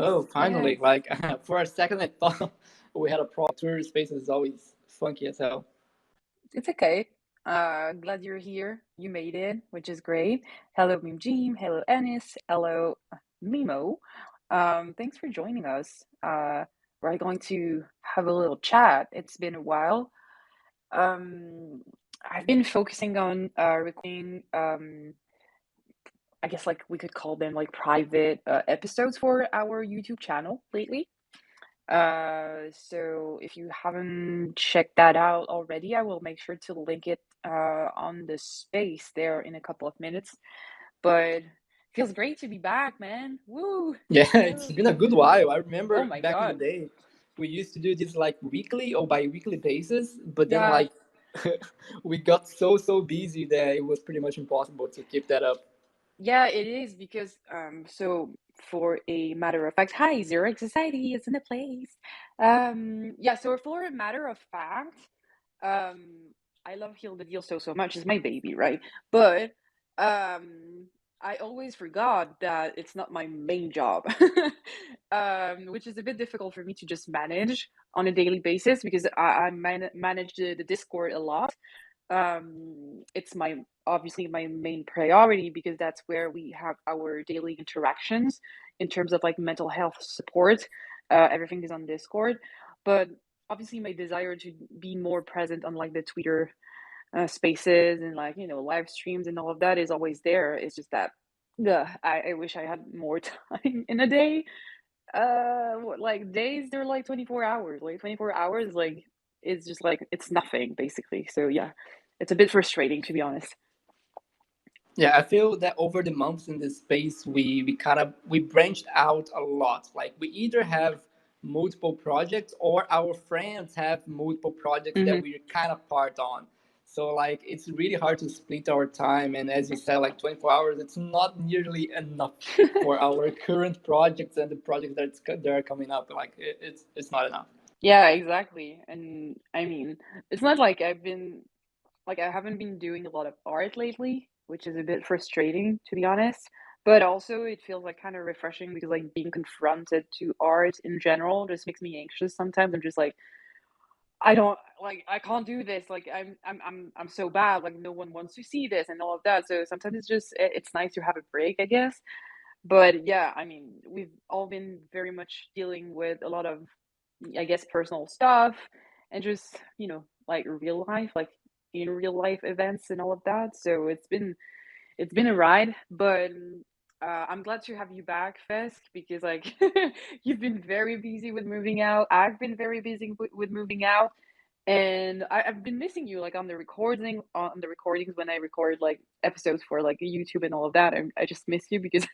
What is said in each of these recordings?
Oh, finally! Yes, Like for a second, I thought we had a problem. Tour space is always funky as hell. it's okay. Glad you're here. You made it, which is great. Hello, Mim. Hello, Ennis. Hello, Mimo. Thanks for joining us. We're going to have a little chat. It's been a while. Um, I've been focusing on recording. I guess like we could call them like private episodes for our YouTube channel lately. So if you haven't checked that out already, I will make sure to link it on the space there in a couple of minutes. But feels great to be back, man. Woo! Yeah, it's Woo! been a good while. I Oh remember my back in the God. day, we used to do this like weekly or bi-weekly basis, but then Yeah, like we got so busy that it was pretty much impossible to keep that up. yeah, it is because so for a matter of fact, hi, Zurich Society is in the place. Yeah, so for a matter of fact, I love Heal the Deal so much. It's my baby, right? But I always forgot that it's not my main job, which is a bit difficult for me to just manage on a daily basis because I manage the Discord a lot. It's my obviously my main priority because that's where we have our daily interactions in terms of like mental health support. Everything is on Discord, but obviously my desire to be more present on like the Twitter spaces and like live streams and all of that is always there. It's just that I wish I had more time in a day. Like days they're like 24 hours. Like 24 hours like it's just like it's nothing basically. So yeah, it's a bit frustrating to be honest. Yeah, I feel that over the months in this space, we kind of we branched out a lot. Like we either have multiple projects or our friends have multiple projects that Hmm. we're kind of part on. So like it's really hard to split our time. And as you said, like 24 hours, it's not nearly enough for our current projects and the projects that are coming up. Like it's not enough. Yeah, exactly. And I mean, it's not like I haven't been doing a lot of art lately, which is a bit frustrating to be honest. But also it feels like kind of refreshing because like being confronted to art in general just makes me anxious sometimes. I'm just like I don't like I can't do this. Like I'm so bad. Like no one wants to see this and all of that. So sometimes it's nice to have a break, I guess. But yeah, I mean, we've all been very much dealing with a lot of, I guess, personal stuff and just, like real life, like in real life events and all of that. So it's been a ride, but I'm glad to have you back, Fesk, because like you've been very busy with moving out. I've been very busy with moving out, and I've been missing you like on the recordings when I record like episodes for like YouTube and all of that. I just miss you because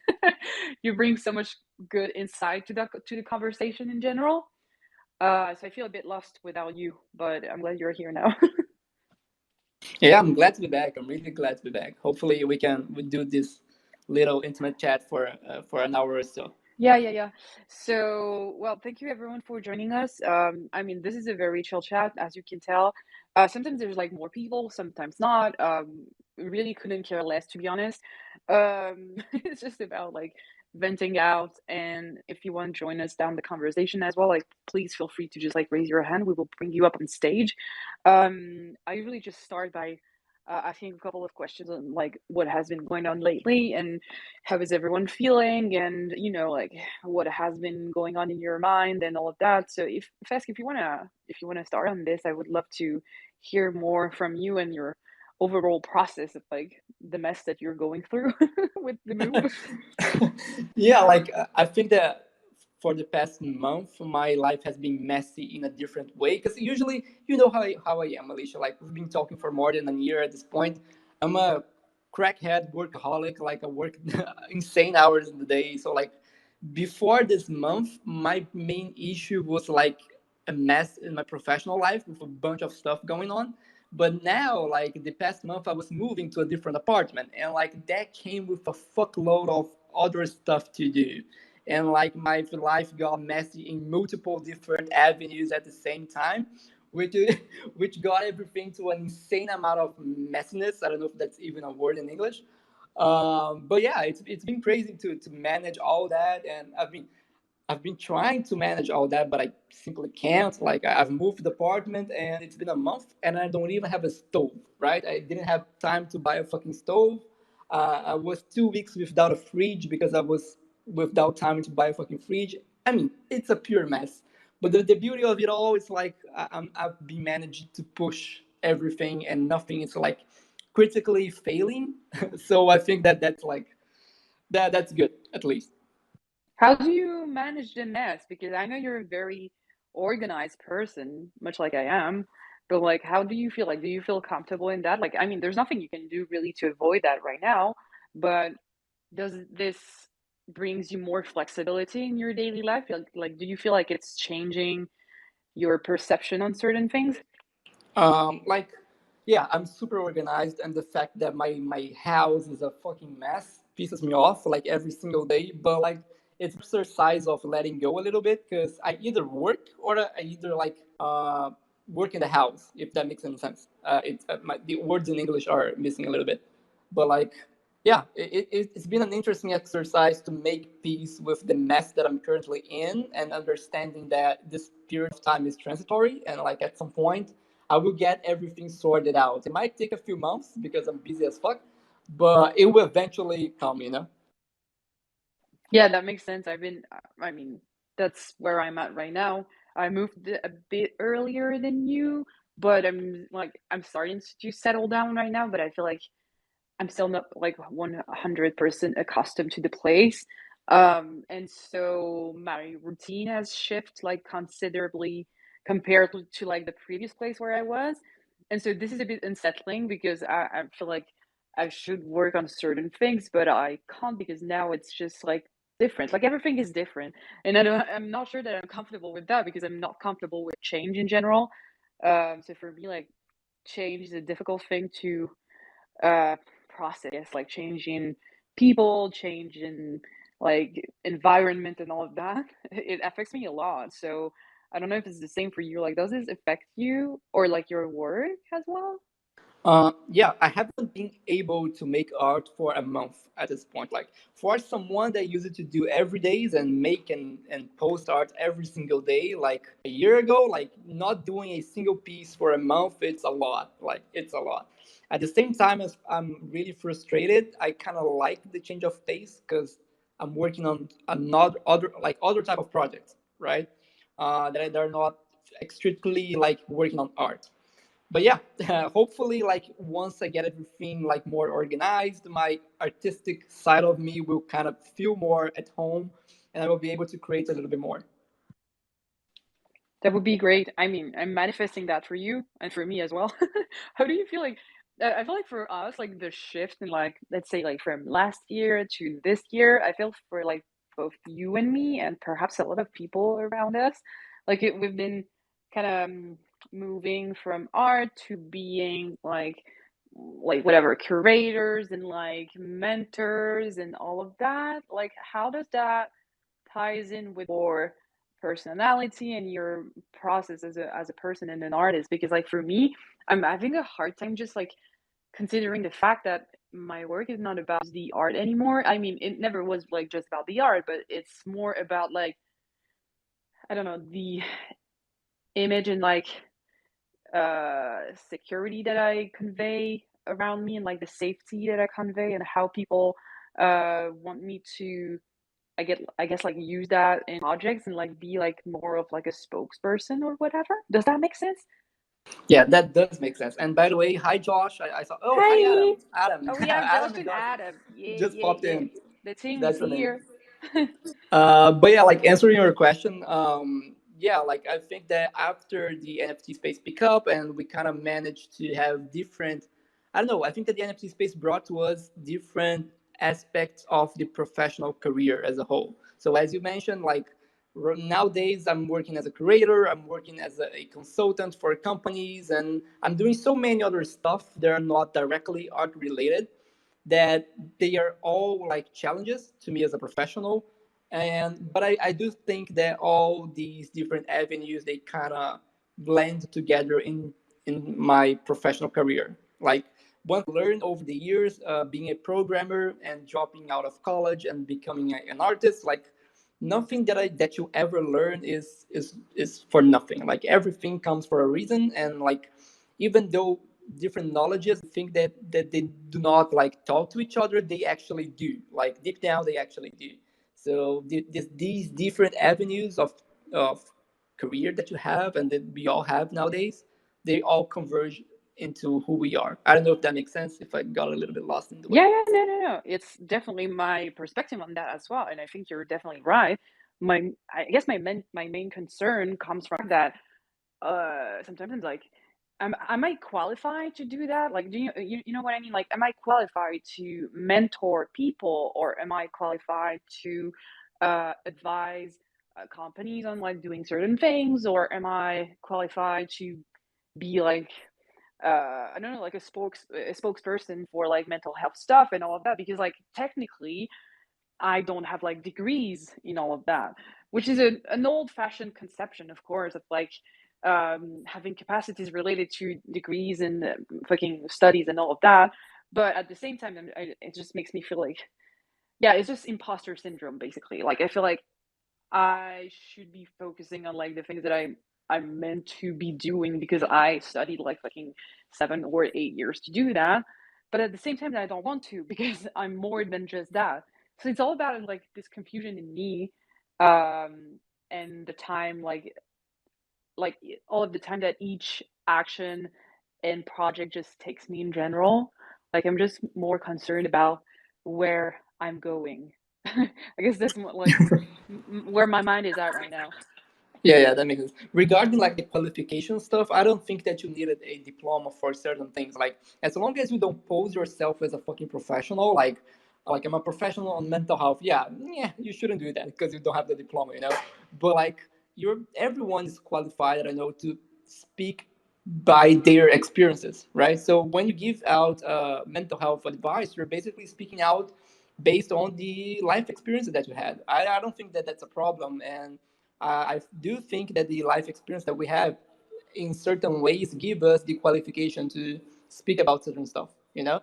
you bring so much good insight to the conversation in general. So I feel a bit lost without you, but I'm glad you're here now. Yeah, I'm glad to be back. I'm really glad to be back. Hopefully, we do this little intimate chat for an hour or so. Yeah, yeah, yeah. So, well, thank you everyone for joining us. I mean, this is a very chill chat, as you can tell. Sometimes there's like more people, sometimes not. Really couldn't care less, to be honest. It's just about like venting out, and if you want to join us down the conversation as well, like please feel free to just like raise your hand. We will bring you up on stage. I usually just start by asking a couple of questions on like what has been going on lately and how is everyone feeling and like what has been going on in your mind and all of that. So if Fesk, if you wanna start on this, I would love to hear more from you and your overall process of like the mess that you're going through with the move. Yeah, like I think that for the past month, my life has been messy in a different way. Because usually, you know how I am, Alicia. Like we've been talking for more than a year at this point. I'm a crackhead workaholic. Like I work insane hours in the day. So like before this month, my main issue was like a mess in my professional life with a bunch of stuff going on. But now, like the past month, I was moving to a different apartment, and like that came with a fuckload of other stuff to do. And like my life got messy in multiple different avenues at the same time, which which got everything to an insane amount of messiness. I don't know if that's even a word in English. But yeah, it's been crazy to manage all that, and I mean, I've been trying to manage all that, but I simply can't. Like I've moved the apartment, and it's been a month, and I don't even have a stove. Right? I didn't have time to buy a fucking stove. I was 2 weeks without a fridge because I was without time to buy a fucking fridge. I mean, it's a pure mess. But the beauty of it all is like I've been managed to push everything, and nothing is like critically failing. So I think that that's like that's good at least. How do you manage the mess? Because I know you're a very organized person, much like I am, but like, how do you feel? Like, do you feel comfortable in that? Like, I mean, there's nothing you can do really to avoid that right now, but does this brings you more flexibility in your daily life? Like, do you feel like it's changing your perception on certain things? Like, yeah, I'm super organized, and the fact that my house is a fucking mess pisses me off like every single day. But like, it's exercise of letting go a little bit because I either work or I either like work in the house, if that makes any sense. The words in English are missing a little bit, but like, yeah, it's been an interesting exercise to make peace with the mess that I'm currently in, and understanding that this period of time is transitory, and like at some point I will get everything sorted out. It might take a few months because I'm busy as fuck, but it will eventually come, you know? Yeah, that makes sense. I mean, that's where I'm at right now. I moved a bit earlier than you, but I'm starting to settle down right now, but I feel like I'm still not like 100% accustomed to the place. And so my routine has shifted like considerably compared to like the previous place where I was. And so this is a bit unsettling because I feel like I should work on certain things, but I can't because now it's just like different. Like everything is different. And I'm not sure that I'm comfortable with that because I'm not comfortable with change in general. So for me, like change is a difficult thing to uh process, like changing people, changing like environment and all of that. It affects me a lot. So I don't know if it's the same for you. Like, does this affect you or like your work as well? Yeah, I haven't been able to make art for a month at this point. Like for someone that used to do every days and make and post art every single day, like a year ago, like not doing a single piece for a month, it's a lot. Like it's a lot. At the same time as I'm really frustrated, I kind of like the change of pace because I'm working on another other type of projects, right? That are not strictly like working on art. But yeah, hopefully like once I get everything like more organized, my artistic side of me will kind of feel more at home, and I will be able to create a little bit more. That would be great. I mean, I'm manifesting that for you and for me as well. How do you feel like I feel like for us, like the shift in like let's say like from last year to this year, I feel for like both you and me and perhaps a lot of people around us, we've been kind of moving from art to being like whatever curators and like mentors and all of that. Like how does that ties in with your personality and your process as a person and an artist? Because like for me, I'm having a hard time just like considering the fact that my work is not about the art anymore. I mean, it never was like just about the art, but it's more about like I don't know, the image and like security that I convey around me and like the safety that I convey and how people want me to I guess like use that in projects and like be like more of like a spokesperson or whatever. Does that make sense? Yeah, that does make sense. And by the way, hi Josh. I saw. Oh, hi Hi. Adam. Adam. Oh, we have Adam Josh and and Josh Adam. Yeah, just yeah, popped yeah. in. The team is That's the name. here. But yeah, like answering your question, yeah, like I think that after the NFT space pick up and we kind of managed to have different, I don't know, I think that the NFT space brought to us different aspects of the professional career as a whole. So as you mentioned, like nowadays I'm working as a curator, I'm working as a consultant for companies, and I'm doing so many other stuff that are not directly art related, that they are all like challenges to me as a professional. And but I do think that all these different avenues, they kind of blend together in my professional career. Like one learned over the years, being a programmer and dropping out of college and becoming an artist, like nothing that you ever learn is for nothing. Like everything comes for a reason, and like even though different knowledges think that they do not like talk to each other, they actually do. Like deep down, they actually do. So these different avenues of career that you have and that we all have nowadays, they all converge into who we are. I don't know if that makes sense. If I got a little bit lost in the way. Yeah, yeah, no, no, no. It's definitely my perspective on that as well, and I think you're definitely right. I guess my main concern comes from that. Sometimes I'm like, am I qualified to do that? Like, you know what I mean? Like, am I qualified to mentor people, or am I qualified to advise companies on like doing certain things, or am I qualified to be like I don't know, like a spokesperson for like mental health stuff and all of that? Because like technically I don't have like degrees in all of that, which is an old fashioned conception, of course, of like having capacities related to degrees and fucking studies and all of that. But at the same time, it just makes me feel like, yeah, it's just imposter syndrome, basically. Like, I feel like I should be focusing on like the things that I'm meant to be doing because I studied like fucking 7 or 8 years to do that. But at the same time, I don't want to because I'm more than just that. So it's all about like this confusion in me, um, and the time like all of the time that each action and project just takes me in general. Like I'm just more concerned about where I'm going. I guess that's more like where my mind is at right now. Yeah, yeah, that makes sense. Regarding like the qualification stuff, I don't think that you needed a diploma for certain things. Like as long as you don't pose yourself as a fucking professional, like I'm a professional on mental health. Yeah, yeah, you shouldn't do that because you don't have the diploma, you know. But like you're everyone is qualified, I don't know, to speak by their experiences, right? So when you give out mental health advice, you're basically speaking out based on the life experiences that you had. I don't think that that's a problem, and I do think that the life experience that we have in certain ways give us the qualification to speak about certain stuff, you know.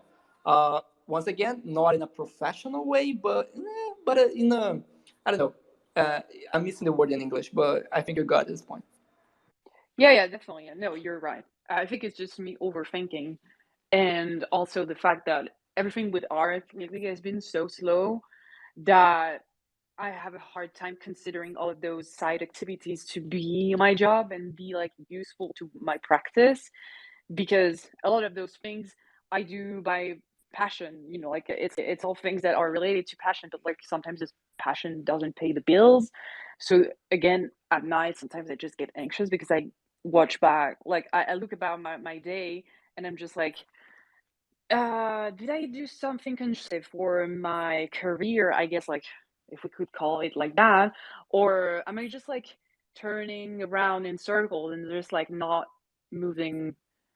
Once again, not in a professional way, but in a, I don't know, uh, I'm missing the word in English, but I think you got this point. Yeah, yeah, definitely. No, you're right. I think it's just me overthinking, and also the fact that everything with art lately has been so slow that I have a hard time considering all of those side activities to be my job and be like useful to my practice, because a lot of those things I do by passion, like it's all things that are related to passion, but like sometimes this passion doesn't pay the bills. So again, at night sometimes I just get anxious because I watch back, like I look about my day and I'm just like, did I do something constructive for my career? I guess, like, if we could call it like that, or am I just like turning around in circles and just like not moving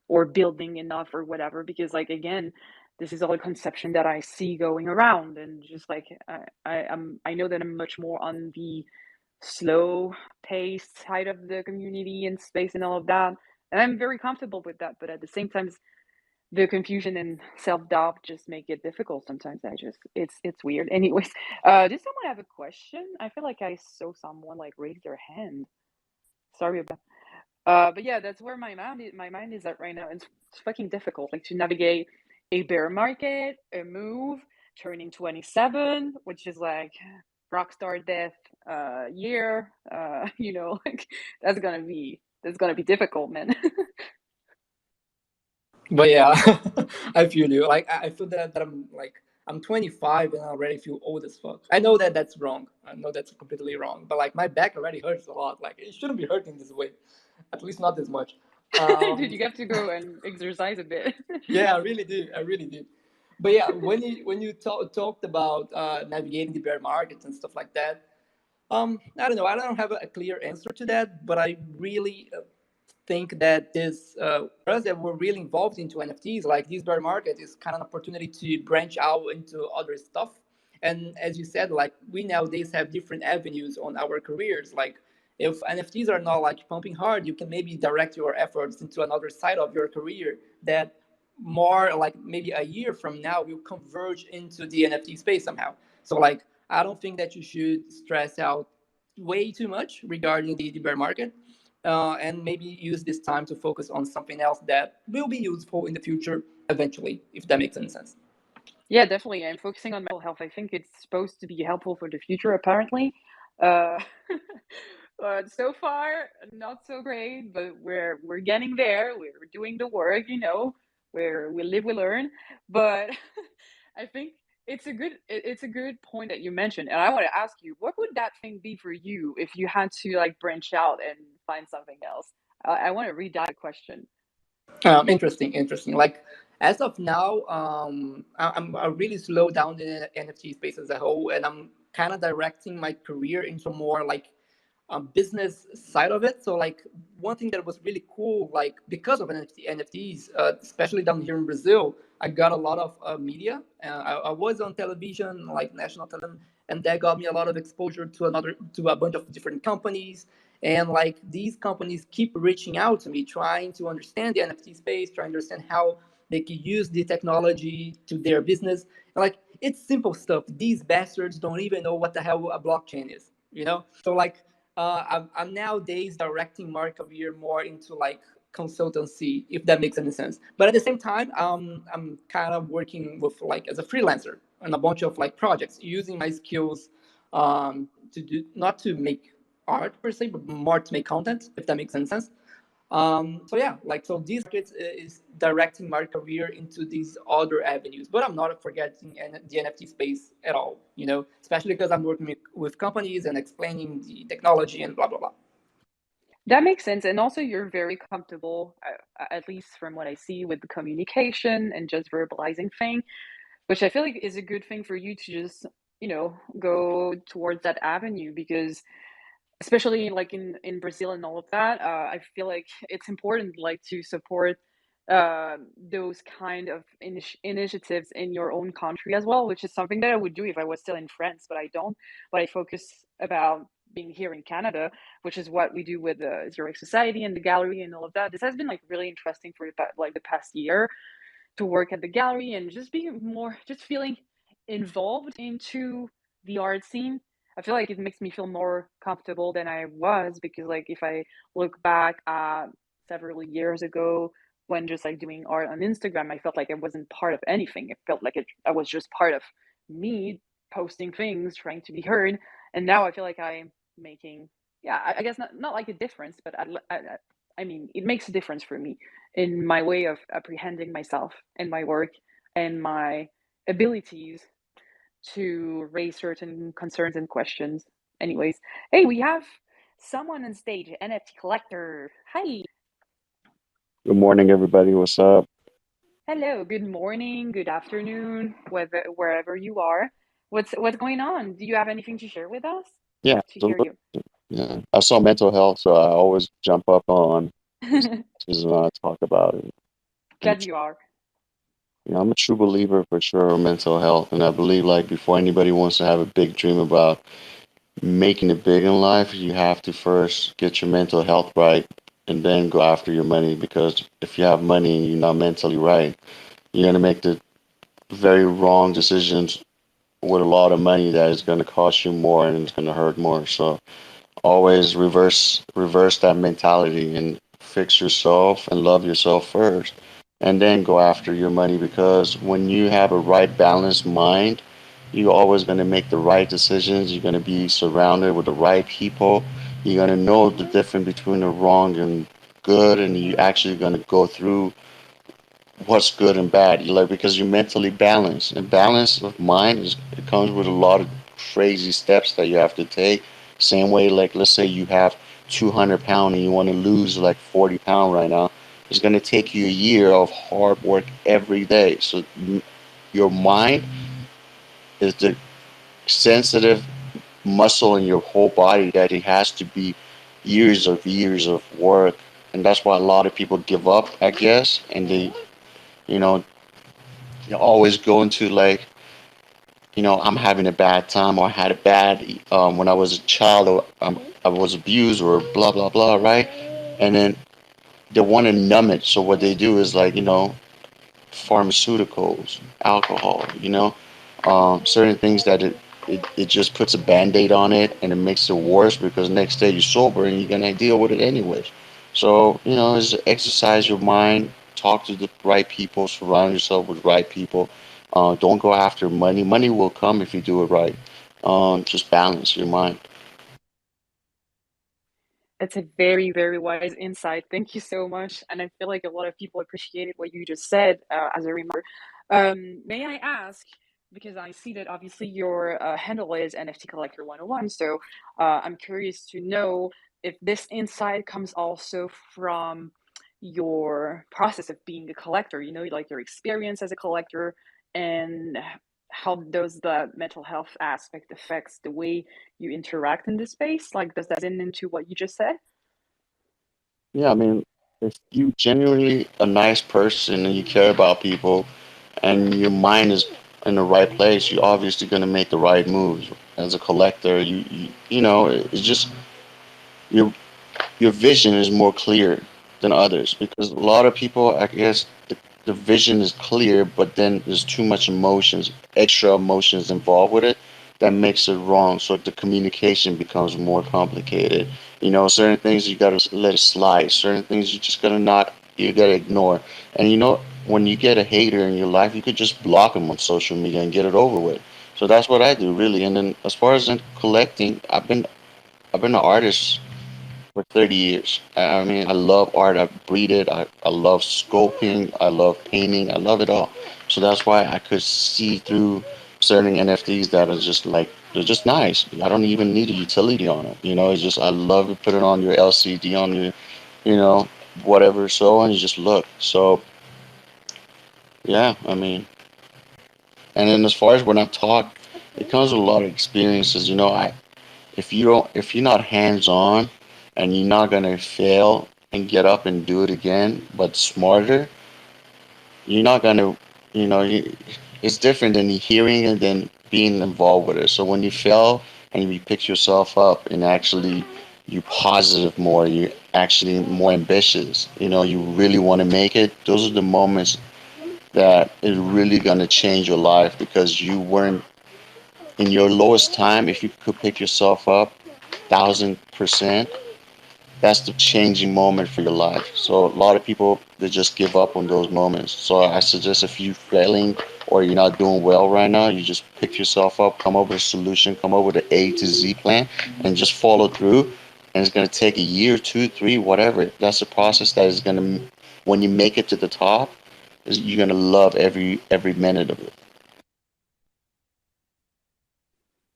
or building enough or whatever? Because, like, again, this is all a conception that I see going around, and just like I know that I'm much more on the slow paced side of the community and space and all of that, and I'm very comfortable with that. But at the same time, the confusion and self-doubt just make it difficult sometimes. It's weird. Anyways, did someone have a question? I feel like I saw someone like raise their hand. Sorry about that. But yeah, that's where my mind is at right now. It's fucking difficult, like to navigate a bear market, a move, turning 27, which is like rockstar death year. Like that's gonna be difficult, man. But yeah, I feel you. Like I feel that I'm 25 and I already feel old as fuck. I know that that's wrong. I know that's completely wrong. But like my back already hurts a lot. Like it shouldn't be hurting this way, at least not this much. Dude, Um, you have to go and exercise a bit. yeah, I really did. I really did. But yeah, when you talked about navigating the bear markets and stuff like that, I don't know. I don't have a clear answer to that, but I really think that this for us that we're really involved into NFTs, like this bear market is kind of an opportunity to branch out into other stuff. And as you said, like we nowadays have different avenues on our careers. Like if NFTs are not like pumping hard, you can maybe direct your efforts into another side of your career that more like maybe a year from now will converge into the NFT space somehow. So like I don't think that you should stress out way too much regarding the bear market. And maybe use this time to focus on something else that will be useful in the future eventually, if that makes any sense. Yeah, definitely. I'm focusing on mental health. I think it's supposed to be helpful for the future, apparently. Uh, so far, not so great, but we're getting there. We're doing the work, where we live, we learn. But I think it's a good point that you mentioned, and I want to ask you, what would that thing be for you if you had to like branch out and find something else? I want to read that question. Interesting, interesting. Like as of now, I really slow down the NFT space as a whole, and I'm kind of directing my career into more like business side of it. So like one thing that was really cool, like because of NFTs, especially down here in Brazil, I got a lot of media. I was on television, like national television, and that got me a lot of exposure to a bunch of different companies. And like these companies keep reaching out to me, trying to understand the NFT space, trying to understand how they can use the technology to their business. And like it's simple stuff. These bastards don't even know what the hell a blockchain is, you know? So like I'm nowadays directing my career more into like consultancy, if that makes any sense. But at the same time, I'm kind of working with like as a freelancer on a bunch of like projects, using my skills to do not to make art per se, but more to make content, if that makes any sense. So yeah, like so these markets is directing my career into these other avenues, but I'm not forgetting the NFT space at all. You know, especially because I'm working with companies and explaining the technology and blah blah blah. That makes sense. And also, you're very comfortable, at least from what I see, with the communication and just verbalizing thing, which I feel like is a good thing for you to just, go towards that avenue because especially like in Brazil and all of that, I feel like it's important like to support those kind of initiatives in your own country as well, which is something that I would do if I was still in France, but I don't. But I focus about being here in Canada, which is what we do with the Zurich Society and the gallery and all of that. This has been like really interesting for like the past year to work at the gallery and just being more, just feeling involved into the art scene. I feel like it makes me feel more comfortable than I was because, like, if I look back at several years ago when just like doing art on Instagram, I felt like I wasn't part of anything. It felt like I was just part of me posting things, trying to be heard. And now I feel like I'm making, yeah, I guess not like a difference, but I mean, it makes a difference for me in my way of apprehending myself and my work and my abilities to raise certain concerns and questions. Anyways, hey, we have someone on stage, NFT collector. Hi. Good morning, everybody. What's up? Hello. Good morning. Good afternoon. Wherever you are. What's going on? Do you have anything to share with us? I'd Yeah, love to so hear look, you. yeah, I saw mental health, so I always jump up on this when I talk about it. I'm a, Glad you are. I'm a true believer for sure of mental health, and I believe like before anybody wants to have a big dream about making it big in life, you have to first get your mental health right, and then go after your money. Because if you have money and you're not mentally right, you're gonna make the very wrong decisions with a lot of money that is going to cost you more and it's going to hurt more. So always reverse that mentality and fix yourself and love yourself first, and then go after your money, because when you have a right balanced mind, you're always going to make the right decisions. You're going to be surrounded with the right people. You're going to know the difference between the wrong and good, and you're actually going to go through what's good and bad. You like, because you're mentally balanced, and balance of mind is, it comes with a lot of crazy steps that you have to take. Same way, like let's say you have 200 pound and you want to lose like 40 pound right now. It's going to take you a year of hard work every day. So your mind is the sensitive muscle in your whole body that it has to be years of work. And that's why a lot of people give up, I guess, and they, you know, always go into like, I'm having a bad time, or I had a bad when I was a child, or I was abused, or blah blah blah, right? And then they want to numb it. So what they do is like, pharmaceuticals, alcohol, certain things that it it just puts a band-aid on it and it makes it worse because next day you're sober and you're gonna deal with it anyways. So, is exercise your mind, talk to the right people, surround yourself with right people. Don't go after money. Money will come if you do it right. Just balance your mind. That's a very, very wise insight. Thank you so much. And I feel like a lot of people appreciated what you just said as a reminder. May I ask, because I see that obviously your handle is NFT Collector 101, so I'm curious to know if this insight comes also from your process of being a collector, like your experience as a collector, and how does the mental health aspect affects the way you interact in this space? Like, does that into what you just said? Yeah, I mean, if you genuinely a nice person and you care about people and your mind is in the right place, you're obviously going to make the right moves. As a collector, it's just your your vision is more clear than others because a lot of people, I guess, the vision is clear, but then there's too much emotions, extra emotions involved with it that makes it wrong. So the communication becomes more complicated. Certain things you gotta let it slide. Certain things you just gotta not, you gotta ignore. And when you get a hater in your life, you could just block them on social media and get it over with. So that's what I do really. And then as far as in collecting, I've been an artist for 30 years. I mean, I love art. I breed it. I love sculpting. I love painting. I love it all. So that's why I could see through certain NFTs that are just like, they're just nice. I don't even need a utility on it. It's just, I love to put it on your LCD, on your, you know, whatever. So, and you just look. So, yeah, I mean, and then as far as when I talk, it comes with a lot of experiences. If you're not hands on and you're not gonna fail and get up and do it again, but smarter, you're not gonna, it's different than hearing and then being involved with it. So when you fail and you pick yourself up and actually you positive more, you actually more ambitious, you really want to make it. Those are the moments that is really gonna change your life because you weren't in your lowest time. If you could pick yourself up 1,000%, that's the changing moment for your life. So a lot of people they just give up on those moments. So I suggest if you're failing or you're not doing well right now, you just pick yourself up, come up with a solution, come up with an A to Z plan, and just follow through. And it's gonna take a year, two, three, whatever. That's a process that is gonna, when you make it to the top, you're gonna love every minute of it.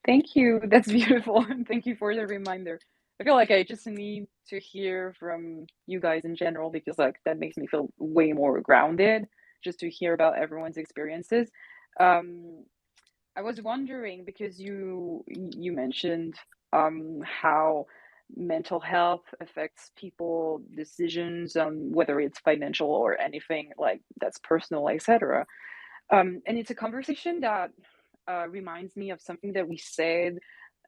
Thank you. That's beautiful. And thank you for the reminder. I feel like I just need to hear from you guys in general because like that makes me feel way more grounded just to hear about everyone's experiences. Um, I was wondering because you mentioned how mental health affects people decisions whether it's financial or anything like that's personal, etc. And it's a conversation that reminds me of something that we said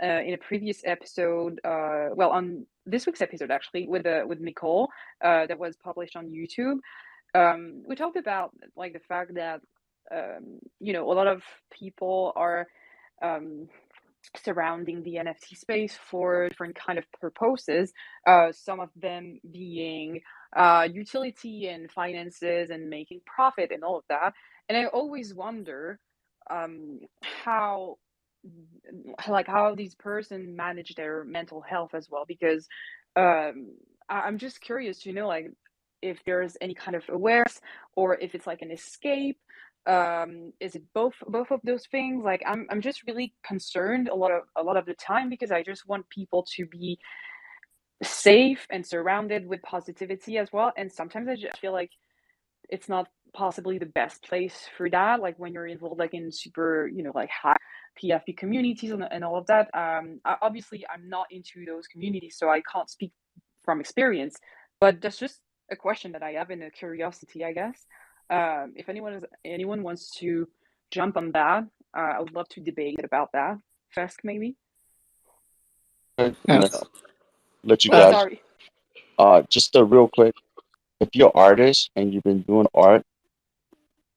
in a previous episode. Well, on this week's episode, actually, with Nicole, that was published on YouTube. We talked about like the fact that a lot of people are um, surrounding the NFT space for different kind of purposes. Some of them being utility and finances and making profit and all of that. And I always wonder how how these persons manage their mental health as well because I'm just curious to know like if there's any kind of awareness or if it's like an escape. Is it both of those things? Like I'm just really concerned a lot of the time because I just want people to be safe and surrounded with positivity as well, and sometimes I just feel like it's not possibly the best place for that, like when you're involved like in super like high PFP communities and all of that. Obviously I'm not into those communities, so I can't speak from experience, but that's just a question that I have and a curiosity, I guess. If anyone wants to jump on that, I would love to debate about that. Fesk, maybe. Okay, Yes. let you Uh, guys. Sorry. Just a real quick. If you're an artist and you've been doing art,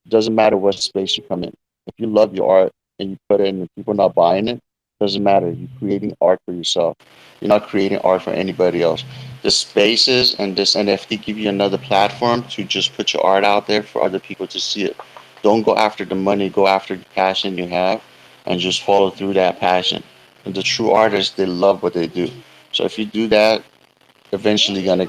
doesn't matter what space you come in. If you love your art and you put it in and people are not buying it, Doesn't matter. You're creating art for yourself. You're not creating art for anybody else. The spaces and this NFT give you another platform to just put your art out there for other people to see it. Don't go after the money, go after the passion you have and just follow through that passion. And the true artists, they love what they do. So if you do that, eventually gonna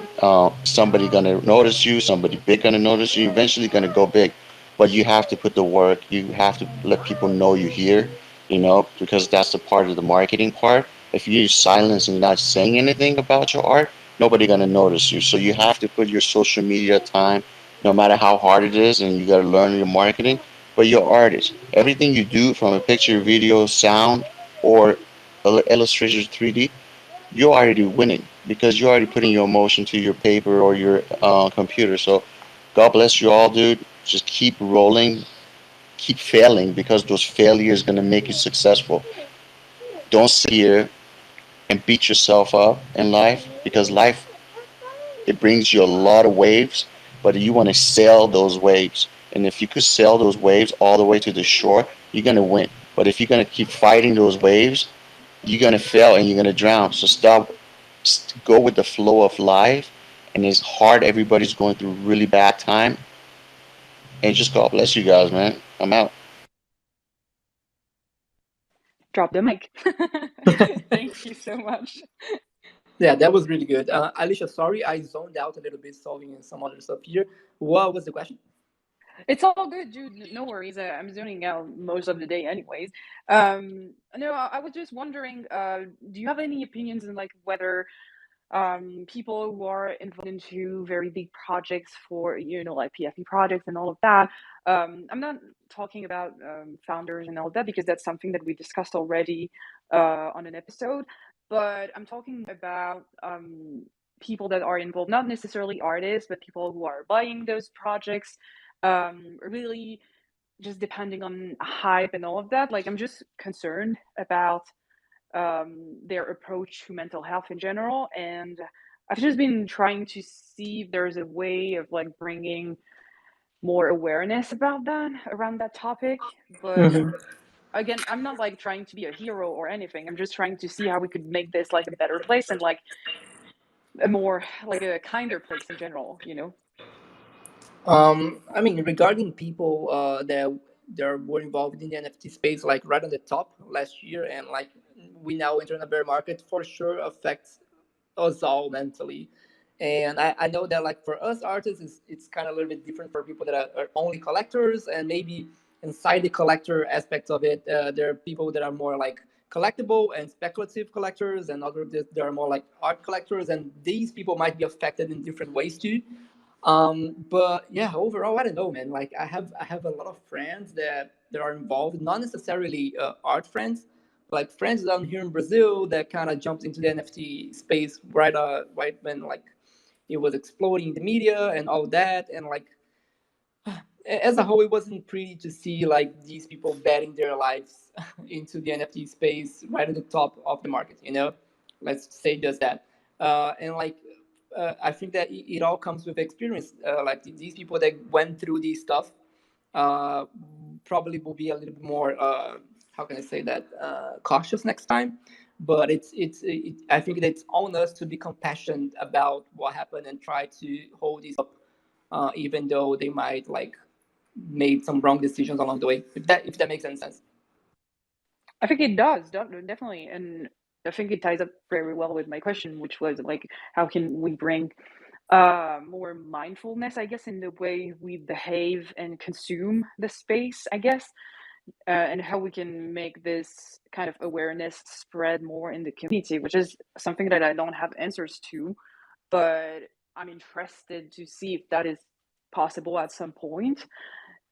somebody gonna notice you, somebody big gonna notice you, eventually gonna go big. But you have to put the work, you have to let people know you're here, because that's the part of the marketing part. If you're silent and you're not saying anything about your art, nobody gonna notice you. So you have to put your social media time, no matter how hard it is, and you gotta learn your marketing. But you're an artist. Everything you do, from a picture, video, sound, or illustration 3D, you're already winning because you're already putting your emotion to your paper or your computer. So, God bless you all, dude. Just keep rolling, keep failing because those failures gonna make you successful. Don't sit here and beat yourself up in life because life, it brings you a lot of waves, but you want to sail those waves. And if you could sail those waves all the way to the shore, you're gonna win. But if you're gonna keep fighting those waves, you're gonna fail and you're gonna drown. So stop, go with the flow of life. And it's hard. Everybody's going through really bad time. And just God bless you guys, man. I'm out. Drop the mic. Thank you so much. Yeah, that was really good. Alicia, sorry, I zoned out a little bit solving some other stuff here. What was the question? It's all good, dude. No worries. I'm zoning out most of the day, anyways. No, I was just wondering. Do you have any opinions on like whether people who are involved into very big projects for like PFP projects and all of that? I'm not talking about founders and all of that because that's something that we discussed already on an episode. But I'm talking about people that are involved, not necessarily artists, but people who are buying those projects really just depending on hype and all of that. Like, I'm just concerned about their approach to mental health in general. And I've just been trying to see if there's a way of like bringing more awareness about that around that topic. But Mhm. again, I'm not like trying to be a hero or anything. I'm just trying to see how we could make this like a better place and like a more like a kinder place in general, you know? I mean, regarding people that were involved in the NFT space, like right on the top last year, and like we now enter in a bear market, for sure affects us all mentally. And I know that like for us artists, it's kind of a little bit different for people that are only collectors, and maybe inside the collector aspect of it, there are people that are more like collectible and speculative collectors, and others that are more like art collectors, and these people might be affected in different ways too. But yeah, overall, I don't know, man. Like I have a lot of friends that are involved, not necessarily art friends, like friends down here in Brazil that kind of jumped into the NFT space right when like it was exploding in the media and all that, and like as a whole, it wasn't pretty to see like these people betting their lives into the NFT space right at the top of the market. Let's say just that. And like, I think that it all comes with experience. Like these people that went through this stuff uh, probably will be a little bit more. How can I say that? Cautious next time. But I think that it's on us to be compassionate about what happened and try to hold this up, even though they might like made some wrong decisions along the way. If that makes any sense. I think it does, definitely. And I think it ties up very well with my question, which was like, how can we bring more mindfulness, I guess, in the way we behave and consume the space, I guess, and how we can make this kind of awareness spread more in the community, which is something that I don't have answers to, but I'm interested to see if that is possible at some point.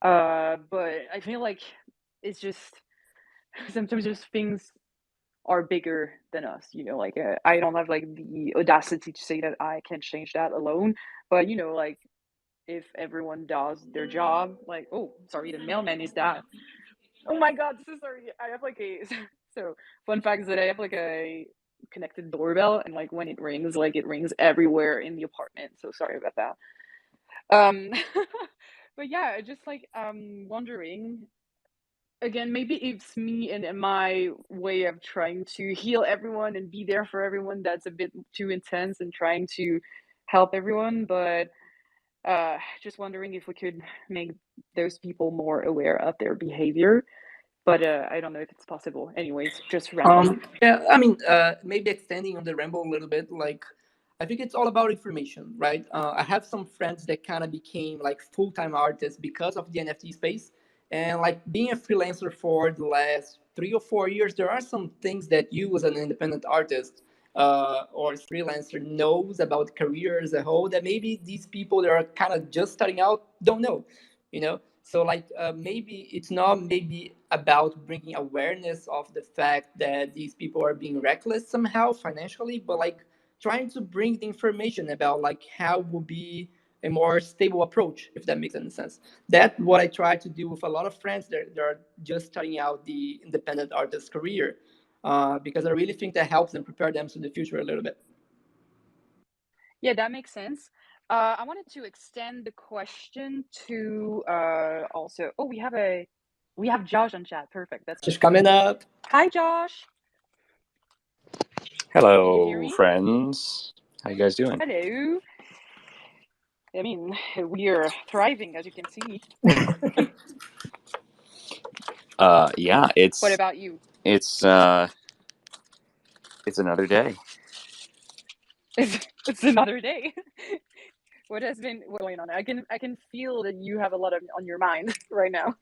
But I feel like it's just sometimes just things are bigger than us, like I don't have like the audacity to say that I can change that alone, but like if everyone does their job, like, oh, sorry, the mailman is that. Oh my god, so sorry. I have like a so fun fact is that I have like a connected doorbell, and like when it rings, like it rings everywhere in the apartment. So sorry about that. But yeah, just like wondering again, maybe it's me and my way of trying to heal everyone and be there for everyone that's a bit too intense and trying to help everyone, but just wondering if we could make those people more aware of their behavior. But I don't know if it's possible. Anyways, just rambling. Yeah, I mean, maybe extending on the ramble a little bit, like, I think it's all about information, right? I have some friends that kind of became like full-time artists because of the NFT space. And like being a freelancer for the last 3 or 4 years, there are some things that you as an independent artist or freelancer knows about career as a whole that maybe these people that are kind of just starting out don't know, you know? So like maybe it's not maybe about bringing awareness of the fact that these people are being reckless somehow financially, but like trying to bring the information about like how would be a more stable approach, if that makes any sense. That's what I try to do with a lot of friends that are just starting out the independent artist career, because I really think that helps them prepare them to the future a little bit. Yeah, that makes sense. I wanted to extend the question to also. Oh, we have Josh on chat. Perfect. That's Just coming up. Hi, Josh. Can you hear Hello, me? friends. How you guys doing? Hello. I mean, we're thriving, as you can see. Yeah, What it's about you? it's another day. It's another day. What has been going on? I can feel that you have a lot on your mind right now.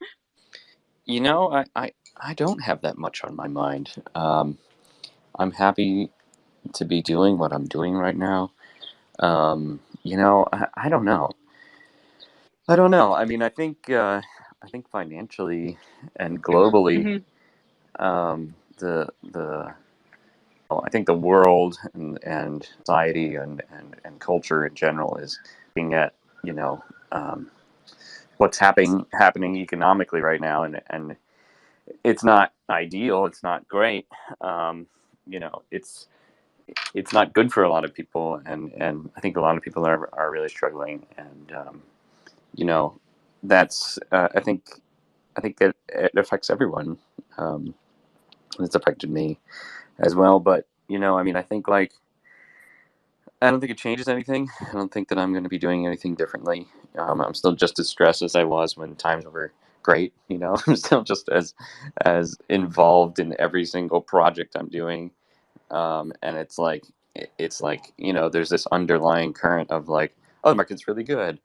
You know, I don't have that much on my mind. I'm happy to be doing what I'm doing right now. You know, I don't know. I don't know. I mean, I think financially and globally, Hmm. the well, I think the world and society and culture in general is looking at, you know, um, what's happening economically right now, and it's not ideal. It's not great. Um, you know, it's not good for a lot of people, and I think a lot of people are really struggling, and you know, that's I think it affects everyone. Um, it's affected me as well, but you know, I mean, I think like I don't think it changes anything. I don't think that I'm going to be doing anything differently. I'm still just as stressed as I was when times were great. You know, I'm still just as involved in every single project I'm doing. And it's like, you know, there's this underlying current of like, oh, the market's really good,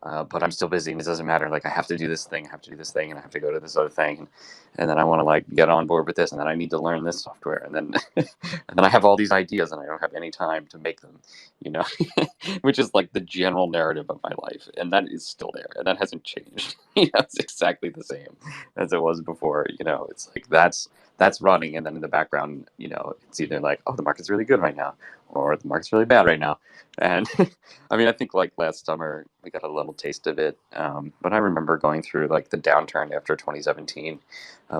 but I'm still busy, and it doesn't matter. Like I have to do this thing, I have to do this thing, and I have to go to this other thing, and then I want to like get on board with this, and then I need to learn this software, and then and then I have all these ideas, and I don't have any time to make them, you know, which is like the general narrative of my life, and that is still there, and that hasn't changed. You know, it's exactly the same as it was before. You know, it's like that's running, and then in the background, you know, it's either like, oh, the market's really good right now, or the market's really bad right now, and I mean, I think like last summer we got a little taste of it, but I remember going through like the downturn after 2017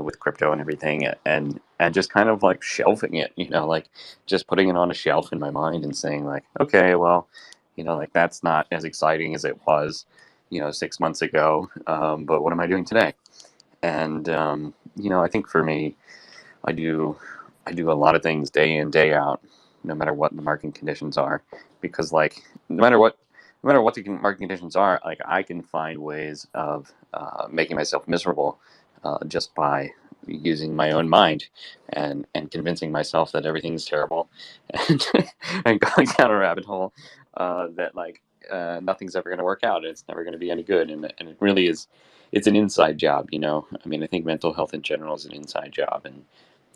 with crypto and everything, and just kind of like shelving it, you know, like just putting it on a shelf in my mind and saying like, okay, well, you know, like that's not as exciting as it was, you know, 6 months ago, but what am I doing today? And you know, I think for me, I do I do a lot of things day in day out, no matter what the market conditions are, because like no matter what the market conditions are, like I can find ways of making myself miserable just by using my own mind and convincing myself that everything's terrible and and going down a rabbit hole that like nothing's ever going to work out and it's never going to be any good and it really is it's an inside job, you know. I mean, I think mental health in general is an inside job, and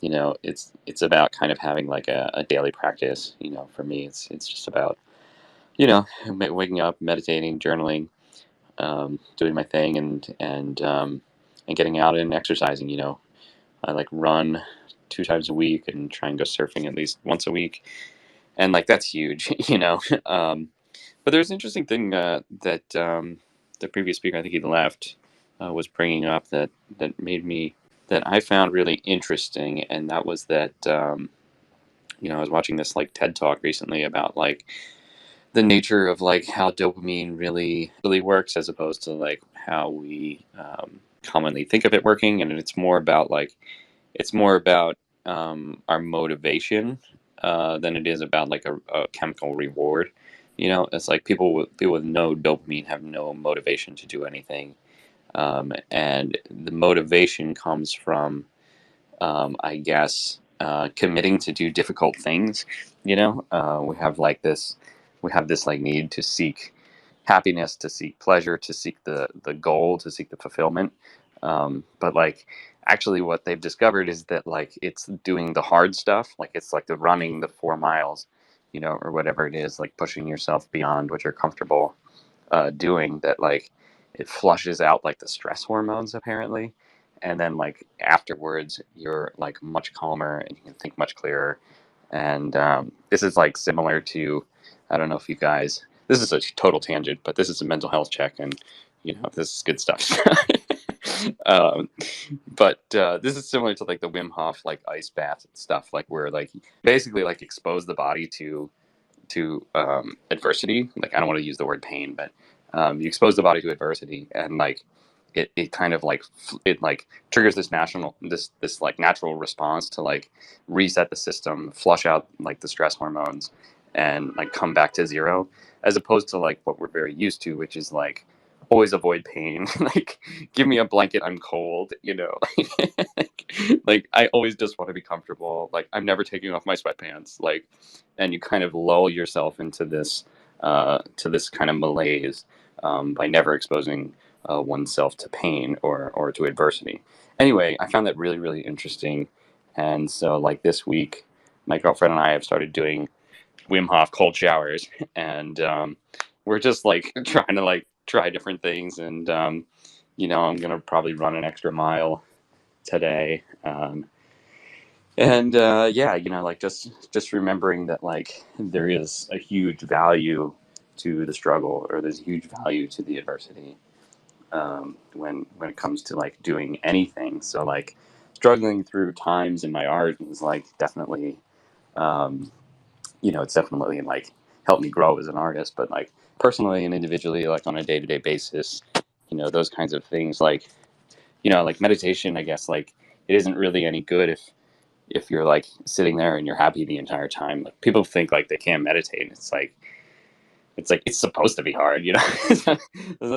you know, it's about kind of having like a daily practice. You know, for me, it's just about you know waking up, meditating, journaling, doing my thing, and getting out and exercising. You know, I like run 2 times a week and try and go surfing at least once a week, and like that's huge. You know, but there's an interesting thing that the previous speaker, I think he left, was bringing up that made me that I found really interesting, and that was that you know I was watching this like TED talk recently about like the nature of like how dopamine really works as opposed to like how we commonly think of it working, and it's more about our motivation than it is about like a chemical reward. It's like people with no dopamine have no motivation to do anything, and the motivation comes from, I guess, committing to do difficult things. We have this like need to seek happiness, to seek pleasure, to seek the goal, to seek the fulfillment. But like, actually, what they've discovered is that like it's doing the hard stuff, like it's like the running the 4 miles, or whatever it is, like pushing yourself beyond what you're comfortable doing, that like it flushes out like the stress hormones apparently, and then like afterwards you're like much calmer and you can think much clearer. And this is like similar to, I don't know if you guys, this is a total tangent, but this is a mental health check, and this is good stuff. um, but this is similar to like the Wim Hof like ice bath stuff, like where like basically like expose the body to adversity. Like, I don't want to use the word pain, but you expose the body to adversity, and like it kind of like it like triggers this like natural response to like reset the system, flush out like the stress hormones, and like come back to zero, as opposed to like what we're very used to, which is like always avoid pain. Like, give me a blanket, I'm cold. Like, I always just want to be comfortable. Like, I'm never taking off my sweatpants. Like, and you kind of lull yourself into this kind of malaise, by never exposing oneself to pain or to adversity. Anyway, I found that really, really interesting. And so, like, this week, my girlfriend and I have started doing Wim Hof cold showers, and we're just like trying to like try different things. And I'm gonna probably run an extra mile today. And yeah, like just remembering that like there is a huge value to the struggle, or there's a huge value to the adversity, when it comes to like doing anything. So like struggling through times in my art is like definitely, um, it's definitely like helped me grow as an artist. But like personally and individually, like on a day to day basis, those kinds of things, like like meditation, I guess, like it isn't really any good if you're like sitting there and you're happy the entire time. Like, people think like they can't meditate. It's like it's supposed to be hard. It's not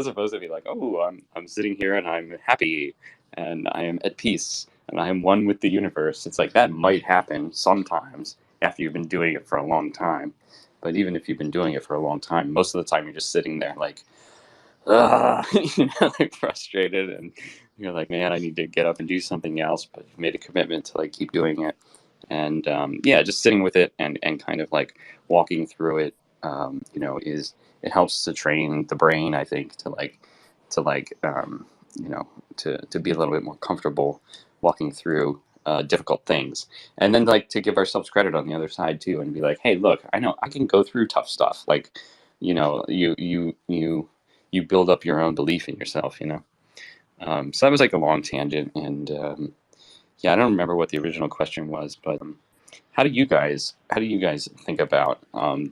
supposed to be like, oh, I'm sitting here and I'm happy and I am at peace and I am one with the universe. It's like that might happen sometimes after you've been doing it for a long time. But even if you've been doing it for a long time, most of the time you're just sitting there like, like frustrated, and you're like, man, I need to get up and do something else. But you've made a commitment to like keep doing it. And yeah, just sitting with it and kind of like walking through it, is it helps to train the brain, I think, to you know to be a little bit more comfortable walking through difficult things, and then like to give ourselves credit on the other side too, and be like, hey, look, I know I can go through tough stuff. Like, you build up your own belief in yourself. So that was like a long tangent, and yeah, I don't remember what the original question was, but how do you guys think about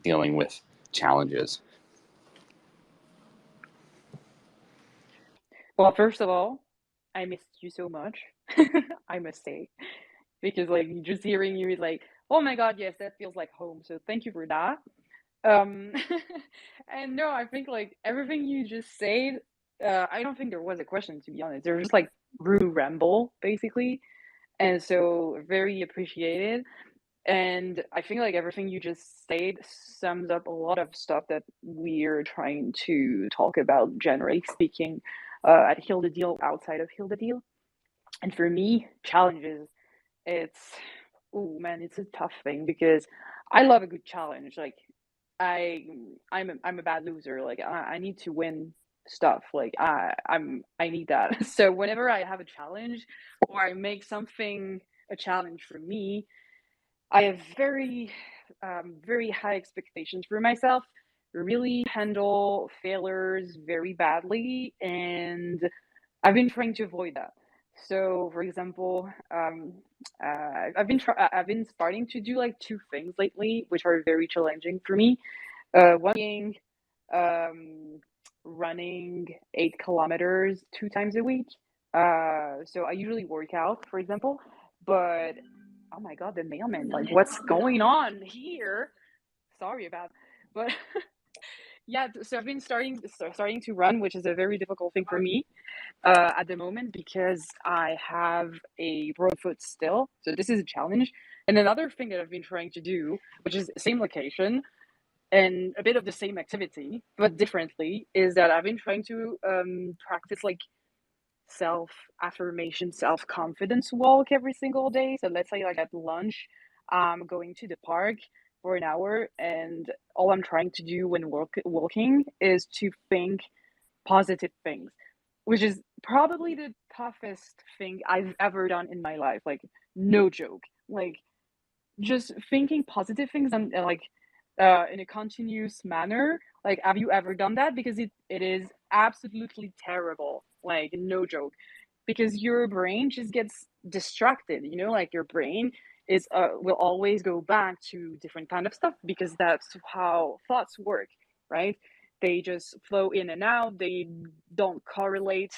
dealing with challenges? Well, first of all, I missed you so much. I must say, because like just hearing you is like, oh my God, yes, that feels like home. So thank you for that. Um, and no, I think like everything you just said, I don't think there was a question, to be honest. There was just like Rue ramble basically, and so very appreciated. And I think like everything you just said sums up a lot of stuff that we're trying to talk about, generally speaking, at Heal the Deal, outside of Heal the Deal. And for me, challenges, it's, oh man, it's a tough thing because I love a good challenge. Like I, I'm a bad loser. Like I need to win stuff. Like I need that. So whenever I have a challenge or I make something a challenge for me, I have very high expectations for myself, really handle failures very badly, and I've been trying to avoid that. So, for example, I've been starting to do like two things lately, which are very challenging for me. One being um, running 8 kilometers 2 times a week. So I usually work out, for example, but oh my god, the mailman! Like, what's going on here? Sorry about, but yeah. So I've been starting to run, which is a very difficult thing for me at the moment because I have a broken foot still. So this is a challenge. And another thing that I've been trying to do, which is same location and a bit of the same activity but differently, is that I've been trying to practice like self affirmation, self confidence walk every single day. So let's say like at lunch, I'm going to the park for an hour, and all I'm trying to do when walking is to think positive things, which is probably the toughest thing I've ever done in my life. Like, no joke. Like, just thinking positive things and like in a continuous manner. Like, have you ever done that? Because it is absolutely terrible. Like, no joke. Because your brain just gets distracted, you know, like your brain is will always go back to different kind of stuff because that's how thoughts work, right? They just flow in and out. They don't correlate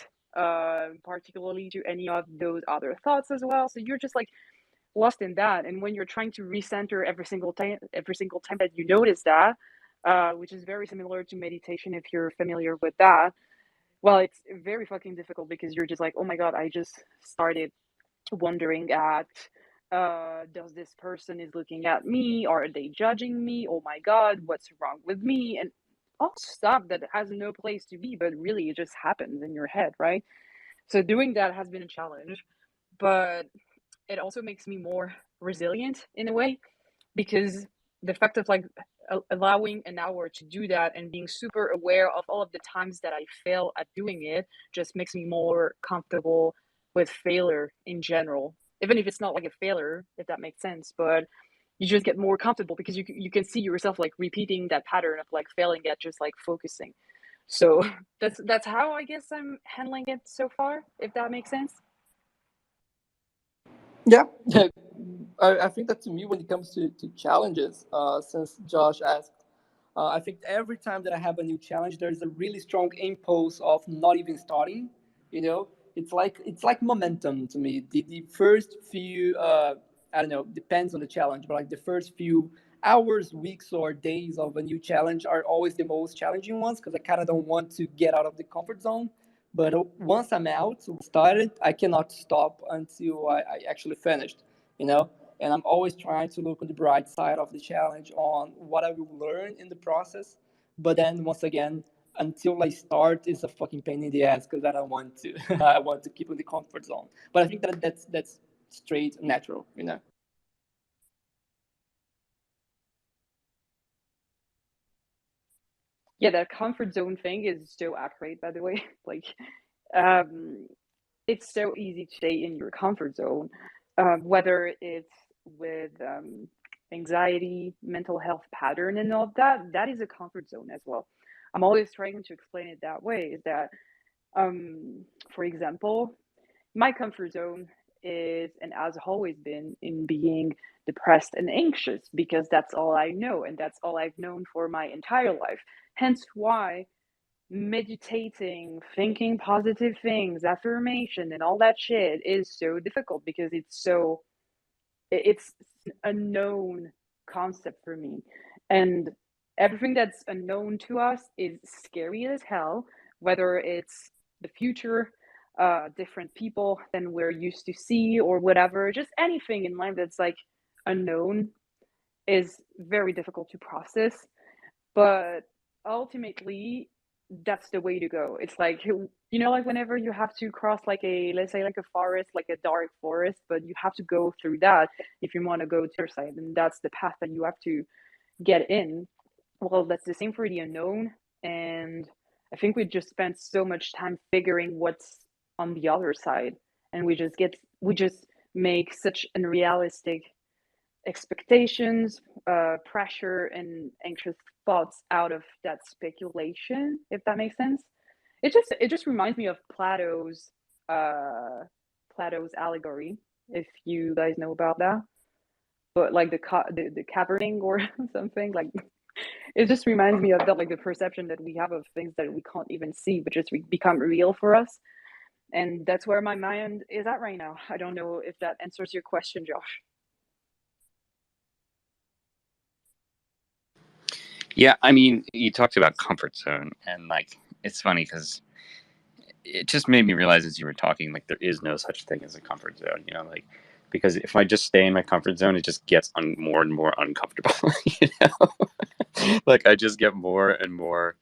particularly to any of those other thoughts as well. So you're just like lost in that. And when you're trying to recenter every single time that you notice that, which is very similar to meditation if you're familiar with that, well, it's very fucking difficult because you're just like, oh my god, I just started wondering at does this person is looking at me, are they judging me, oh my god, what's wrong with me, and all stuff that has no place to be, but really it just happens in your head, right? So doing that has been a challenge, but it also makes me more resilient in a way because the fact of like allowing an hour to do that and being super aware of all of the times that I fail at doing it just makes me more comfortable with failure in general, even if it's not like a failure, if that makes sense. But you just get more comfortable because you can see yourself like repeating that pattern of like failing at just like focusing. So that's how I guess I'm handling it so far, if that makes sense. Yeah, I think that to me, when it comes to challenges, since Josh asked, I think every time that I have a new challenge, there's a really strong impulse of not even starting. You know, it's like momentum to me. The first few, I don't know, depends on the challenge, but like the first few hours, weeks, or days of a new challenge are always the most challenging ones because I kind of don't want to get out of the comfort zone. But once I'm out, started, I cannot stop until I actually finished, you know? And I'm always trying to look on the bright side of the challenge on what I will learn in the process. But then once again, until I start, it's a fucking pain in the ass because I don't want to. I want to keep in the comfort zone. But I think that's straight natural, you know? Yeah, that comfort zone thing is so accurate, by the way. Like, um, it's so easy to stay in your comfort zone, whether it's with anxiety, mental health pattern, and all of that. That is a comfort zone as well. I'm always trying to explain it that way. Is that, for example, my comfort zone is and has always been in being depressed and anxious because that's all I know and that's all I've known for my entire life. Hence why meditating, thinking positive things, affirmation, and all that shit is so difficult because it's a known concept for me. And everything that's unknown to us is scary as hell, whether it's the future, different people than we're used to see, or whatever. Just anything in life that's like unknown is very difficult to process. But ultimately, that's the way to go. It's like, you know, like whenever you have to cross like a, let's say like a forest, like a dark forest, but you have to go through that if you want to go to your side, and that's the path that you have to get in. Well, that's the same for the unknown. And I think we just spent so much time figuring what's on the other side, and we just make such unrealistic expectations, pressure, and anxious thoughts out of that speculation, if that makes sense. It just reminds me of uh, Plato's allegory, if you guys know about that. But like the caverning or something like it just reminds me of that, like the perception that we have of things that we can't even see, but just become real for us. And that's where my mind is at right now. I don't know if that answers your question, Josh. Yeah, I mean, you talked about comfort zone, and like it's funny because it just made me realize as you were talking, like there is no such thing as a comfort zone, you know, like because if I just stay in my comfort zone, it just gets more and more uncomfortable, you know, like I just get more and more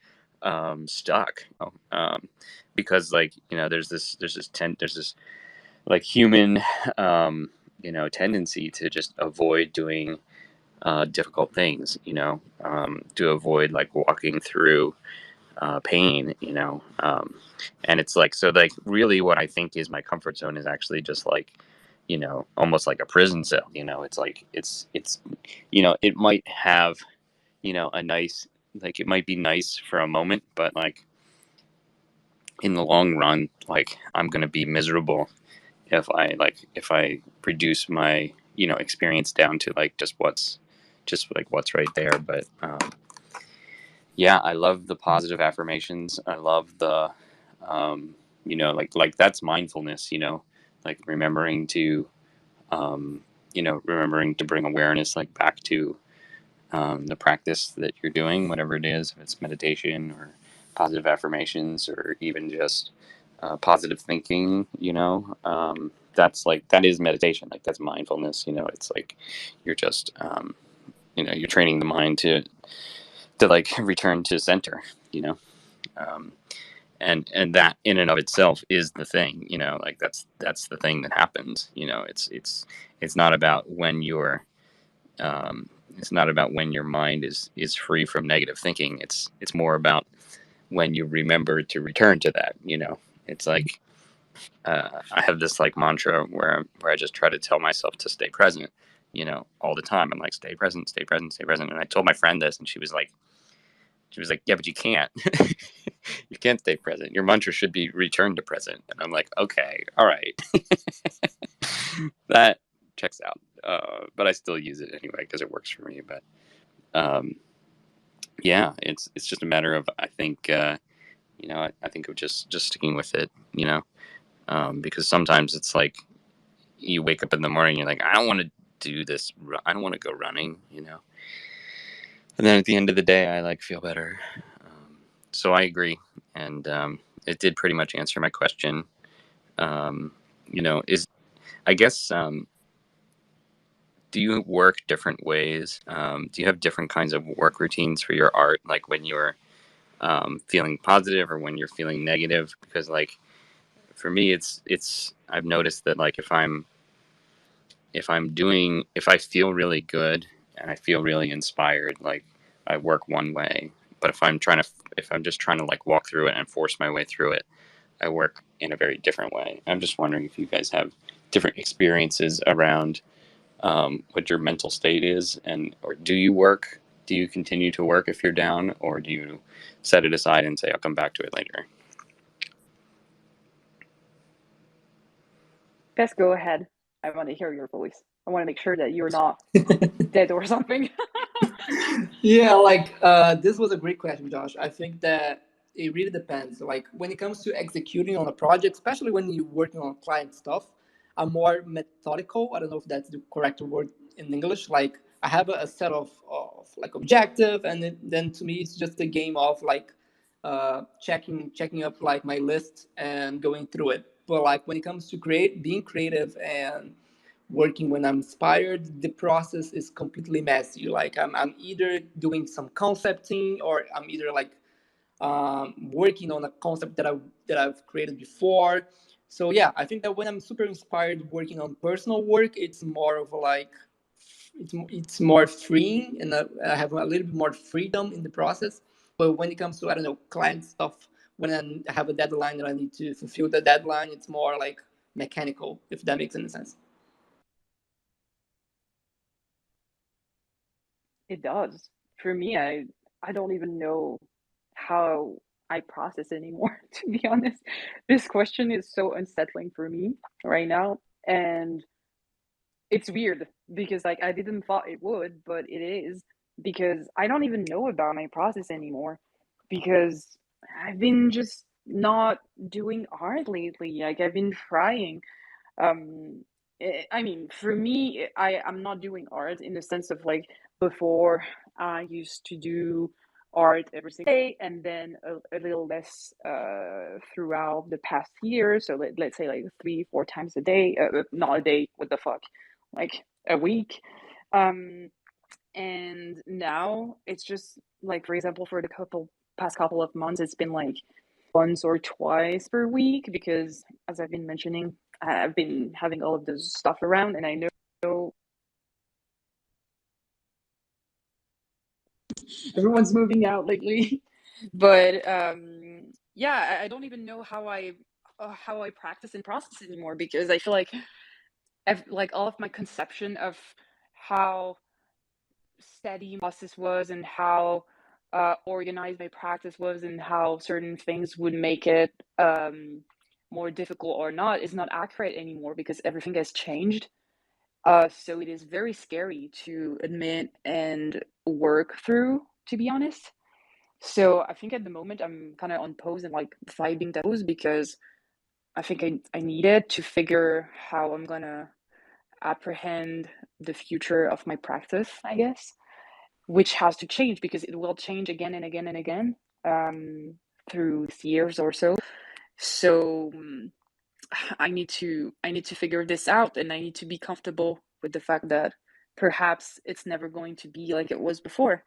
stuck, because like you know, there's this like human, you know, tendency to just avoid doing difficult things, you know, to avoid like walking through pain, you know. And it's like, so like really what I think is my comfort zone is actually just like, you know, almost like a prison cell, you know, it's like, it's, you know, it might have, you know, a nice, like it might be nice for a moment, but like in the long run, like I'm going to be miserable if I reduce my, you know, experience down to like just like what's right there. But, yeah, I love the positive affirmations. I love the, you know, like that's mindfulness. You know, like remembering to, you know, remembering to bring awareness like back to the practice that you're doing, whatever it is, if it's meditation or positive affirmations or even just positive thinking. You know, that's like that is meditation. Like that's mindfulness. You know, it's like you're just, you know, you're training the mind to like return to center. You know. Um, and that in and of itself is the thing, you know, like that's the thing that happens, you know. It's not about when you're it's not about when your mind is free from negative thinking. It's more about when you remember to return to that, you know. It's like I have this like mantra where I just try to tell myself to stay present, you know, all the time. I'm like, stay present, stay present, stay present. And I told my friend this, and she was like, yeah, but you can't. You can't stay present. Your mantra should be return to present. And I'm like, okay, all right. That checks out. But I still use it anyway because it works for me. But um, yeah, it's just a matter of, I think, you know, I think of just sticking with it, you know, because sometimes it's like you wake up in the morning, you're like, I don't want to do this. I don't want to go running, you know. And then at the end of the day, I like feel better. So I agree, and it did pretty much answer my question. Um, you know, is I guess do you work different ways? Do you have different kinds of work routines for your art, like when you're feeling positive or when you're feeling negative? Because like for me, it's I've noticed that like if I feel really good and I feel really inspired, like I work one way. But if I'm just trying to like walk through it and force my way through it, I work in a very different way. I'm just wondering if you guys have different experiences around what your mental state is, and or do you work? Do you continue to work if you're down, or do you set it aside and say I'll come back to it later? Best go ahead. I want to hear your voice. I want to make sure that you're not dead or something. Yeah, like this was a great question, Josh. I think that it really depends. Like when it comes to executing on a project, especially when you're working on client stuff, I'm more methodical. I don't know if that's the correct word in English. Like I have a set of like objective, and then to me it's just a game of like checking up like my list and going through it. But like when it comes to being creative and working when I'm inspired, the process is completely messy. Like I'm either doing some concepting or I'm either like working on a concept that I've created before. So yeah, I think that when I'm super inspired working on personal work, it's more of like it's more freeing, and I have a little bit more freedom in the process. But when it comes to I don't know client stuff, when I have a deadline and I need to fulfill the deadline, it's more like mechanical, if that makes any sense. It does. For me, I don't even know how I process anymore, to be honest. This question is so unsettling for me right now. And it's weird because like I didn't thought it would, but it is because I don't even know about my process anymore because I've been just not doing art lately. Like I've been trying. I mean, for me, I'm not doing art in the sense of like before I used to do art every single day, and then a little less throughout the past year. So let's say like 3, 4 times a day. Not a day. What the fuck? Like a week. Um, and now it's just like, for example, for the past couple of months, it's been like once or twice per week because, as I've been mentioning, I've been having all of this stuff around, and I know everyone's moving out lately. But yeah, I don't even know how I practice and process anymore because I feel like like all of my conception of how steady process was and how organized my practice was and how certain things would make it more difficult or not is not accurate anymore because everything has changed. So it is very scary to admit and work through, to be honest. So I think at the moment I'm kind of on pause and like vibing that pose because I think I need it to figure how I'm gonna apprehend the future of my practice, I guess, which has to change because it will change again and again and again through years or so. So I need to figure this out, and I need to be comfortable with the fact that perhaps it's never going to be like it was before,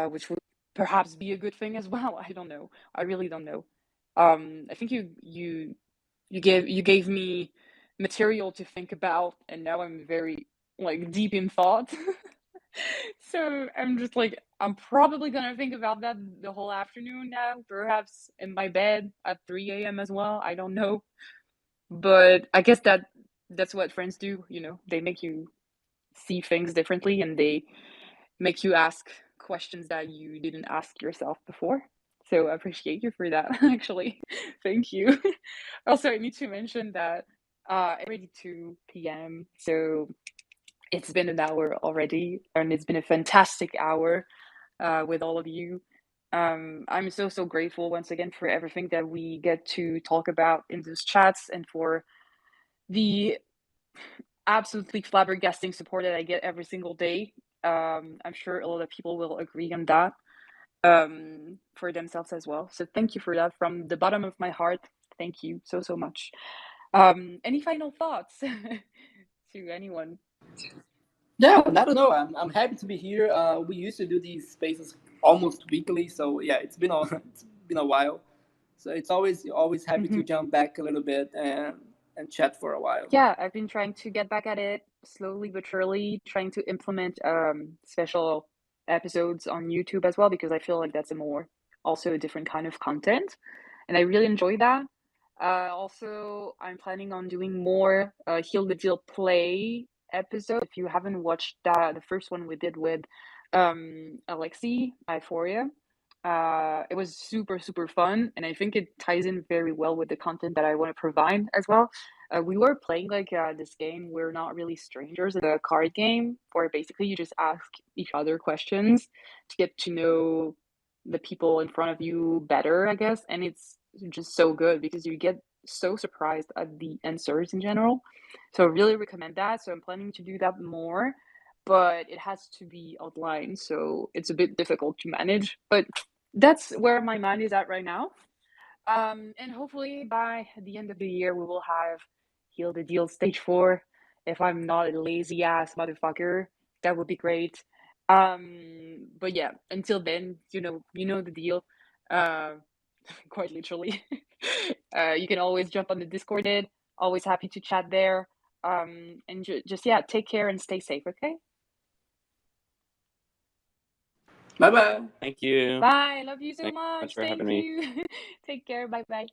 which would perhaps be a good thing as well. I don't know. I really don't know. I think you gave me material to think about, and now I'm very like deep in thought. So I'm just like, I'm probably gonna think about that the whole afternoon now, perhaps in my bed at 3 a.m. as well. I don't know. But I guess that's what friends do, they make you see things differently and they make you ask questions that you didn't ask yourself before. So I appreciate you for that, actually. Thank you. Also, I need to mention that it's already 2 p.m. So it's been an hour already, and it's been a fantastic hour with all of you. I'm so grateful once again for everything that we get to talk about in these chats and for the absolutely flabbergasting support that I get every single day. I'm sure a lot of people will agree on that for themselves as well. So thank you for that from the bottom of my heart. Thank you so much. Any final thoughts to anyone? Yeah, I don't know. I'm happy to be here. We used to do these spaces almost weekly, so yeah, it's been a while. So it's always happy to Mm-hmm. jump back a little bit and chat for a while. Yeah, I've been trying to get back at it slowly but surely, trying to implement special episodes on YouTube as well because I feel like that's also a different kind of content, and I really enjoy that. Also, I'm planning on doing more Heal the Deal play episodes. If you haven't watched the first one we did with Alexi, Euphoria, it was super fun, and I think it ties in very well with the content that I want to provide as well. We were playing like this game. We're not really strangers. The card game where basically you just ask each other questions to get to know the people in front of you better, I guess. And it's just so good because you get so surprised at the answers in general. So I really recommend that. So I'm planning to do that more, but it has to be outlined, so it's a bit difficult to manage. But that's where my mind is at right now. And hopefully by the end of the year, we will have Heal the Deal Stage 4. If I'm not a lazy ass motherfucker, that would be great. But yeah, until then, you know the deal. Uh, quite literally. You can always jump on the Discord. Always happy to chat there. And just yeah, take care and stay safe. Okay. Bye bye. Thank you. Bye. Love you so Thanks so much. much for Thank having me. you. Take care. Bye bye.